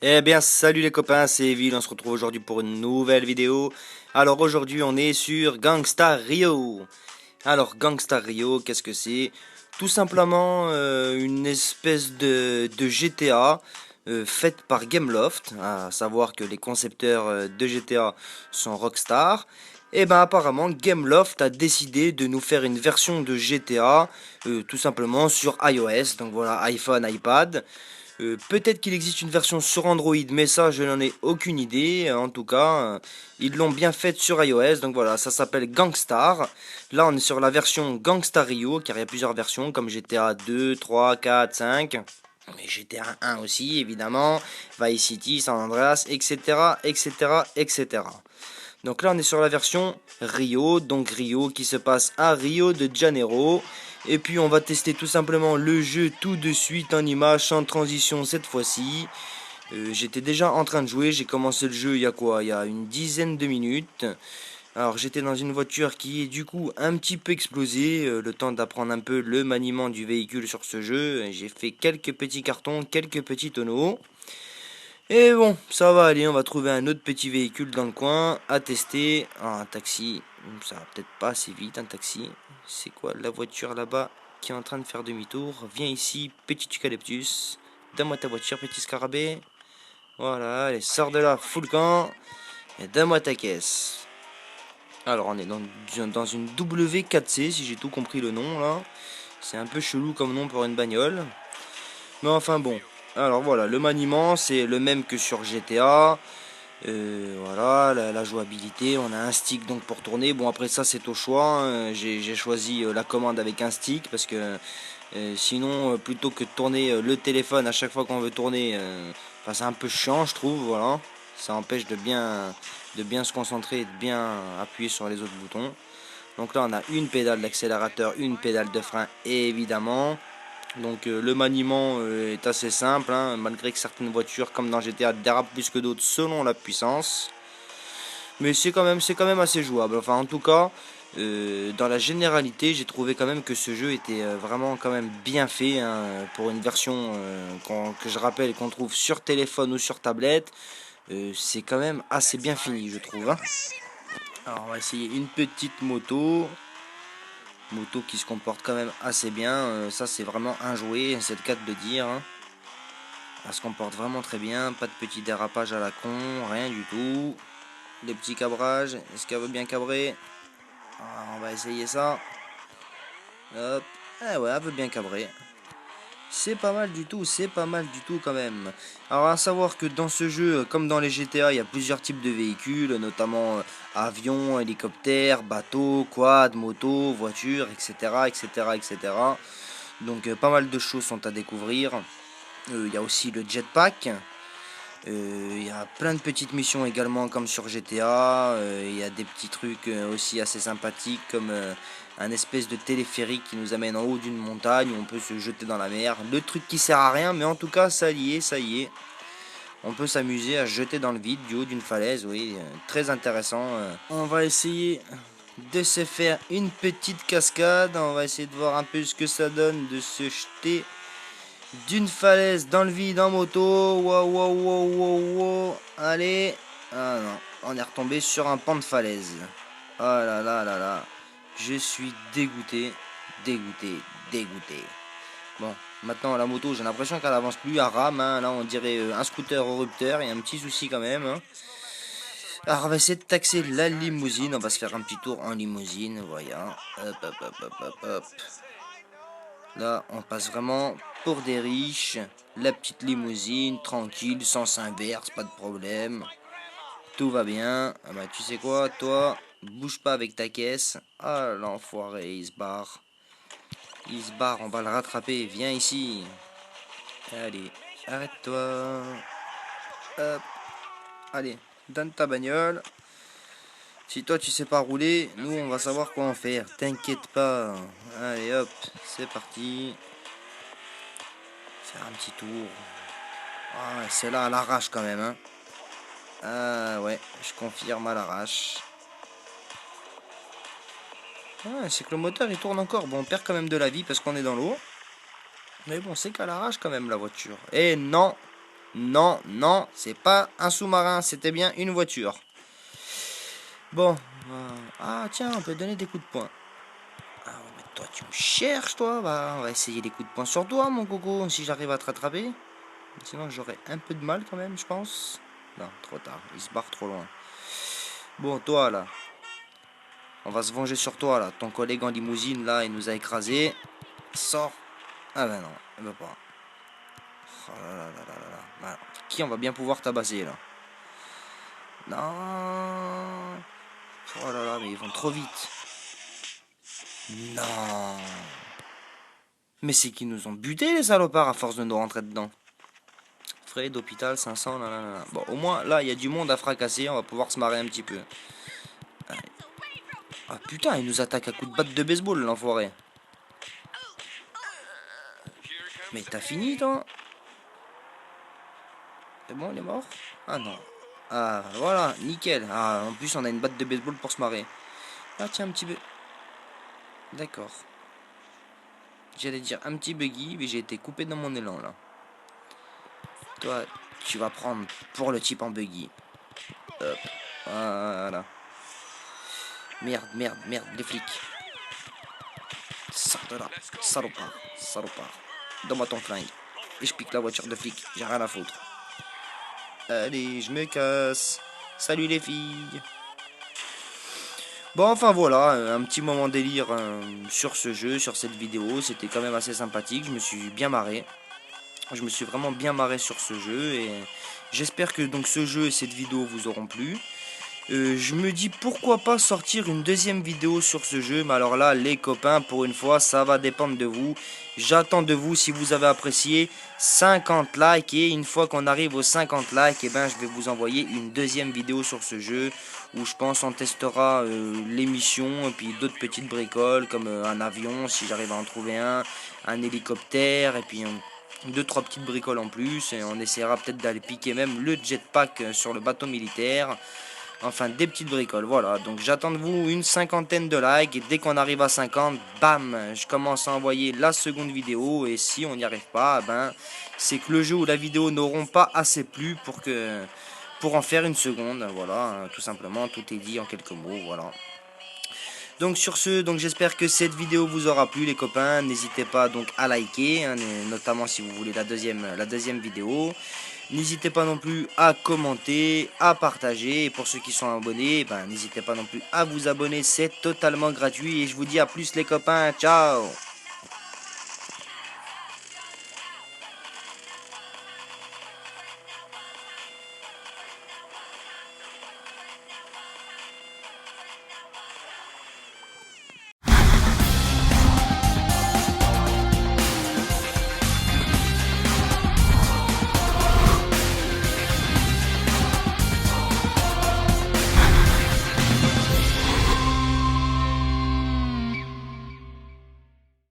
Eh bien, salut les copains, c'est Evil, on se retrouve aujourd'hui pour une nouvelle vidéo. Alors aujourd'hui, on est sur Gangstar Rio. Alors, Gangstar Rio, qu'est-ce que c'est? Tout simplement une espèce de GTA faite par Gameloft, à savoir que les concepteurs de GTA sont Rockstar. Et ben apparemment, Gameloft a décidé de nous faire une version de GTA tout simplement sur iOS, donc voilà, iPhone, iPad. Peut-être qu'il existe une version sur Android, mais ça, je n'en ai aucune idée. En tout cas, ils l'ont bien faite sur iOS. Donc voilà, ça s'appelle Gangstar. Là, on est sur la version Gangstar Rio, car il y a plusieurs versions, comme GTA 2, 3, 4, 5. Mais GTA 1 aussi, évidemment. Vice City, San Andreas, etc., etc., etc. Donc là, on est sur la version Rio, donc Rio qui se passe à Rio de Janeiro. Et puis on va tester tout simplement le jeu tout de suite en image, sans transition cette fois-ci. J'étais déjà en train de jouer, j'ai commencé le jeu il y a quoi? Il y a une dizaine de minutes. Alors j'étais dans une voiture qui est du coup un petit peu explosée, le temps d'apprendre un peu le maniement du véhicule sur ce jeu. J'ai fait quelques petits cartons, quelques petits tonneaux. Et bon, ça va aller, on va trouver un autre petit véhicule dans le coin à tester. Ah, un taxi, ça va peut-être pas assez vite, un taxi. C'est quoi la voiture là-bas qui est en train de faire demi-tour? Viens ici, petit eucalyptus. Donne-moi ta voiture, petit scarabée. Voilà, allez, sors de là, full camp. Et donne-moi ta caisse. Alors, on est dans une W4C, si j'ai tout compris le nom là. C'est un peu chelou comme nom pour une bagnole. Mais enfin bon. Alors voilà, le maniement c'est le même que sur GTA. Voilà, la jouabilité, on a un stick donc pour tourner. Bon après ça c'est au choix, hein. J'ai choisi la commande avec un stick parce que sinon plutôt que de tourner le téléphone à chaque fois qu'on veut tourner, enfin, c'est un peu chiant je trouve, voilà. Ça empêche de bien se concentrer et de bien appuyer sur les autres boutons. Donc là on a une pédale d'accélérateur, une pédale de frein évidemment. Donc le maniement est assez simple, hein, malgré que certaines voitures, comme dans GTA, dérapent plus que d'autres selon la puissance. Mais c'est quand même assez jouable. Enfin, en tout cas, dans la généralité, j'ai trouvé quand même que ce jeu était vraiment quand même bien fait, hein, pour une version que je rappelle qu'on trouve sur téléphone ou sur tablette. C'est quand même assez bien fini, je trouve, hein. Alors, on va essayer une petite moto. Moto qui se comporte quand même assez bien. Ça, c'est vraiment un jouet, c'est le cas de le dire, hein. Elle se comporte vraiment très bien, pas de petit dérapage à la con, rien du tout. Les petits cabrages, est-ce qu'elle veut bien cabrer? On va essayer ça. Hop, eh ouais, elle veut bien cabrer. C'est pas mal du tout, c'est pas mal du tout quand même. Alors à savoir que dans ce jeu, comme dans les GTA, il y a plusieurs types de véhicules, notamment avions, hélicoptères, bateaux, quad, motos, voitures, etc. etc. etc. Donc pas mal de choses sont à découvrir. Il y a aussi le jetpack. Il y a plein de petites missions également comme sur GTA. Il y a des petits trucs aussi assez sympathiques comme un espèce de téléphérique qui nous amène en haut d'une montagne où on peut se jeter dans la mer. Le truc qui sert à rien, mais en tout cas ça y est, ça y est. On peut s'amuser à se jeter dans le vide du haut d'une falaise, oui, très intéressant. On va essayer de se faire une petite cascade. On va essayer de voir un peu ce que ça donne de se jeter d'une falaise dans le vide en moto. Wow, wow, wow, wow, wow. Allez. Ah non, on est retombé sur un pan de falaise. Oh là là là là. Je suis dégoûté, dégoûté, dégoûté. Bon, maintenant la moto, j'ai l'impression qu'elle avance plus à rame, hein. Là, on dirait un scooter érupteur. Il y a un petit souci quand même, hein. Alors, on va essayer de taxer la limousine. On va se faire un petit tour en limousine. Voyons. Hop, hop, hop, hop, hop, hop. Là, on passe vraiment pour des riches. La petite limousine, tranquille, sens inverse, pas de problème. Tout va bien. Ah bah, tu sais quoi, toi, bouge pas avec ta caisse. Ah, l'enfoiré, il se barre. Il se barre, on va le rattraper. Viens ici. Allez, arrête-toi. Hop, allez, donne ta bagnole. Si toi tu sais pas rouler, nous on va savoir quoi en faire. T'inquiète pas. Allez hop, c'est parti. Faire un petit tour. Ah ouais, c'est là à l'arrache quand même, hein. Ah ouais, je confirme à l'arrache. Ah, c'est que le moteur il tourne encore. Bon, on perd quand même de la vie parce qu'on est dans l'eau. Mais bon, c'est qu'à l'arrache quand même la voiture. Et non, Non, non, c'est pas un sous-marin, c'était bien une voiture. Bon, ah tiens, on peut donner des coups de poing. Ah ouais, mais toi tu me cherches toi, bah on va essayer des coups de poing sur toi mon coco, si j'arrive à te rattraper. Sinon j'aurais un peu de mal quand même je pense. Non, trop tard, il se barre trop loin. Bon toi là, on va se venger sur toi là, ton collègue en limousine là il nous a écrasé. Sors. Ah ben non, il veut pas. Oh là là là là là là. Bah, qui on va bien pouvoir tabasser là? Non. Oh là là, mais ils vont trop vite. Non. Mais c'est qu'ils nous ont butés les salopards à force de nous rentrer dedans. Frais d'hôpital 500, là, là, là. Bon, au moins là, il y a du monde à fracasser, on va pouvoir se marrer un petit peu. Ah putain, il nous attaque à coups de batte de baseball, l'enfoiré. Mais t'as fini, toi? C'est bon, il est mort? Ah non. Ah, voilà, nickel. Ah, en plus, on a une batte de baseball pour se marrer. Ah, tiens, un petit peu. D'accord. J'allais dire un petit buggy, mais j'ai été coupé dans mon élan, là. Toi, tu vas prendre pour le type en buggy. Hop. Voilà. Merde, merde, merde, les flics. Sors de là, salopard, salopard. Donne-moi ton flingue. Et je pique la voiture de flic, j'ai rien à foutre. Allez, je me casse. Salut les filles. Bon, enfin voilà, un petit moment délire sur ce jeu, sur cette vidéo. C'était quand même assez sympathique, je me suis bien marré. Je me suis vraiment bien marré sur ce jeu et j'espère que donc ce jeu et cette vidéo vous auront plu. Je me dis pourquoi pas sortir une deuxième vidéo sur ce jeu, mais alors là les copains, pour une fois ça va dépendre de vous. J'attends de vous, si vous avez apprécié, 50 likes, et une fois qu'on arrive aux 50 likes, et ben je vais vous envoyer une deuxième vidéo sur ce jeu où je pense on testera l'émission et puis d'autres petites bricoles comme un avion si j'arrive à en trouver un hélicoptère et puis deux trois petites bricoles en plus, et on essaiera peut-être d'aller piquer même le jetpack sur le bateau militaire. Enfin, des petites bricoles, voilà. Donc j'attends de vous une cinquantaine de likes. Et dès qu'on arrive à 50, bam, je commence à envoyer la seconde vidéo. Et si on n'y arrive pas, ben, c'est que le jeu ou la vidéo n'auront pas assez plu pour en faire une seconde. Voilà, tout simplement, tout est dit en quelques mots, voilà. Donc sur ce, donc j'espère que cette vidéo vous aura plu les copains. N'hésitez pas donc à liker, hein, notamment si vous voulez la deuxième vidéo. N'hésitez pas non plus à commenter, à partager. Et pour ceux qui sont abonnés, ben, n'hésitez pas non plus à vous abonner. C'est totalement gratuit. Et je vous dis à plus les copains. Ciao!